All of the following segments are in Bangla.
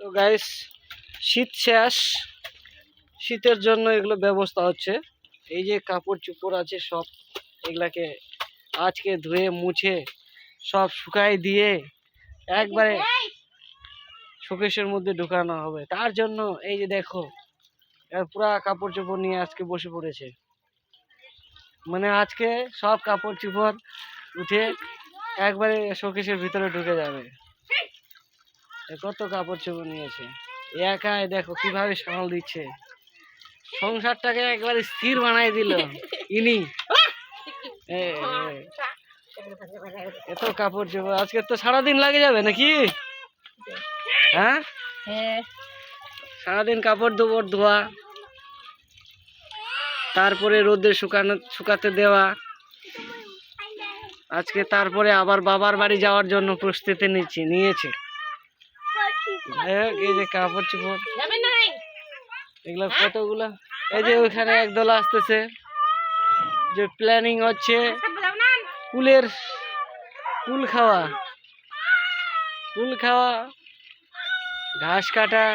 তো গাইস শীত শেষ, শীতের জন্য এগুলো ব্যবস্থা হচ্ছে। এই যে কাপড় চোপড় আছে সব এগুলাকে আজকে ধুয়ে মুছে সব শুকাই দিয়ে একবারে শোকেশের মধ্যে ঢুকানো হবে। তার জন্য এই যে দেখো পুরা কাপড় চোপড় নিয়ে আজকে বসে পড়েছে। মানে আজকে সব কাপড় চোপড় উঠে একবারে শোকেশের ভিতরে ঢুকে যাবে। কত কাপড় চোপড় নিয়েছে, একাই দেখো কিভাবে সামাল দিচ্ছে, সংসারটাকে একবারে স্থির বানাই দিল ইনি। এত কাপড় চোপড় আজকে তো সারাদিন লাগে যাবে নাকি? হ্যাঁ, সারাদিন কাপড় ধোয়া, তারপরে রোদে শুকাতে দেওয়া আজকে, তারপরে আবার বাবার বাড়ি যাওয়ার জন্য প্রস্তুতি নিয়েছে। এই যে কাপড় চোপড় এগুলো কতগুলা, এই যে ওইখানে একদল আসতেছে, যে প্ল্যানিং হচ্ছে কুল খাওয়া ঘাস কাটা।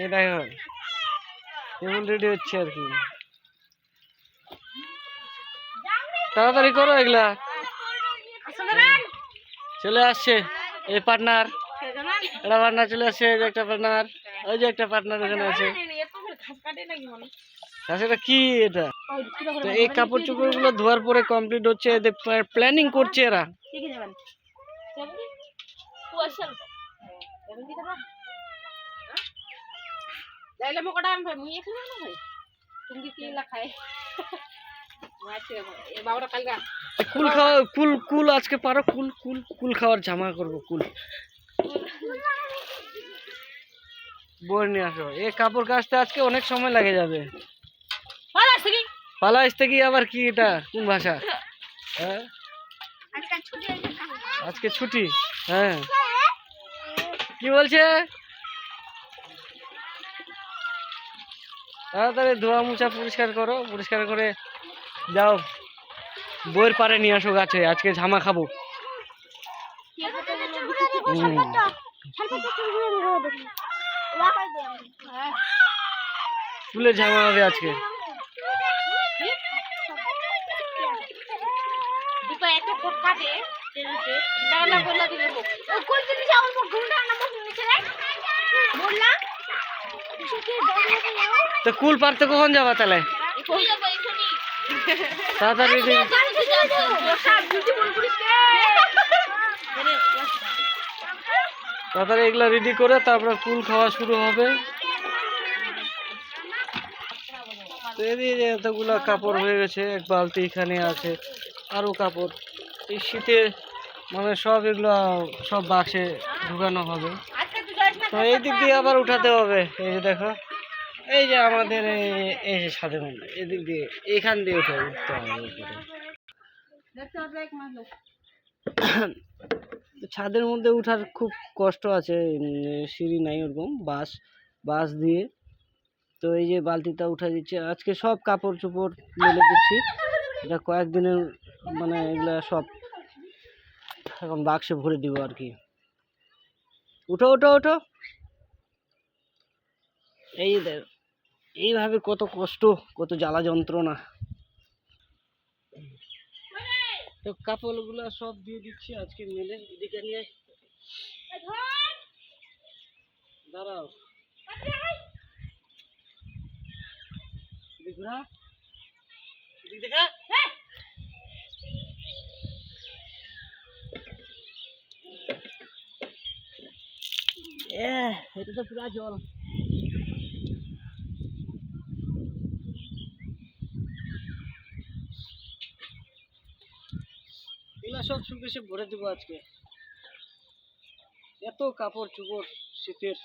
এ দেখো কেমন রেডি হচ্ছে আর কি। তাড়াতাড়ি করো, এগুলা চলে আসছে। এই পার্টনার, এটা পার্টনার চলে আসছে, এই যে একটা পার্টনার, ওই যে একটা পার্টনার ওখানে আছে। এটা কি এটা? তো এই কাপড় চোপড় গুলো ধোয়ার পরে কমপ্লিট হচ্ছে, এদের প্ল্যানিং করছে এরা। কুল আজকে পারো, কুল খাওয়ার জামা করবো। কুল বই নিয়ে আসো, এই কাপড় কাচতে আজকে অনেক সময় লাগে যাবে। পালা আসতে কি আবার কি, এটা কোন ভাষা? হ্যাঁ আজকে ছুটি। হ্যাঁ কি বলছে? তাড়াতাড়ি ধোয়া মুছা পরিষ্কার করো, পরিষ্কার করে যাও বইয়ের পারে নিয়ে আসো গাছে, আজকে ঝামা খাবো। ফুলের ঝামা হবে আজকে। তো কুল পারতে কখন যাবা তাহলে? তাড়াতাড়ি এগুলা রেডি করে তারপরে কুল খাওয়া শুরু হবে। এতগুলা কাপড় হয়ে গেছে, এক বালতি এখানে আছে, আরো কাপড় এই শীতে মানে সব এগুলো সব বাক্সে ঢুকানো হবে। তো এই দিক দিয়ে আবার উঠাতে হবে। এই যে দেখো, এই যে আমাদের এই যে ছাদের মধ্যে এদিক দিয়ে এখান দিয়ে উঠতে হবে। ছাদের মধ্যে উঠার খুব কষ্ট আছে, সিঁড়ি নাই ওরকম, বাঁশ দিয়ে। তো এই যে বালতিটা উঠা দিচ্ছে, আজকে সব কাপড় চোপড় মেলে দিচ্ছি। এটা কয়েকদিনের মানে এগুলা সব এখন বাক্সে ভরে দিব আর কি। উঠো উঠো উঠো। এইভাবে কত কষ্ট, কত জ্বালা যন্ত্রণা। তো কাপড়গুলো সব দিয়ে দিচ্ছি আজকে মেলে। এদিকে নিয়ে দাঁড়াও, এটা তো পুরা জল। এগুলা সব শুকিয়ে ভরে দিব আজকে। এত কাপড় চোপড় শীতের।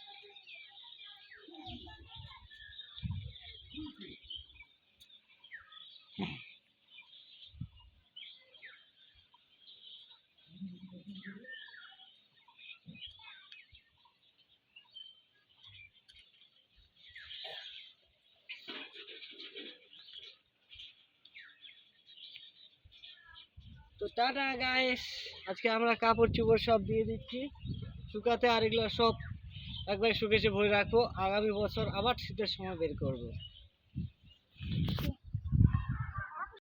তো টাটা গাইস, আজকে আমরা কাপড় চোপড় সব দিয়ে দিচ্ছি শুকাতে, আর এগুলো সব একবার শুকিয়েছে ভরে রাখবো, আগামী বছর আবার শীতের সময় বের করব।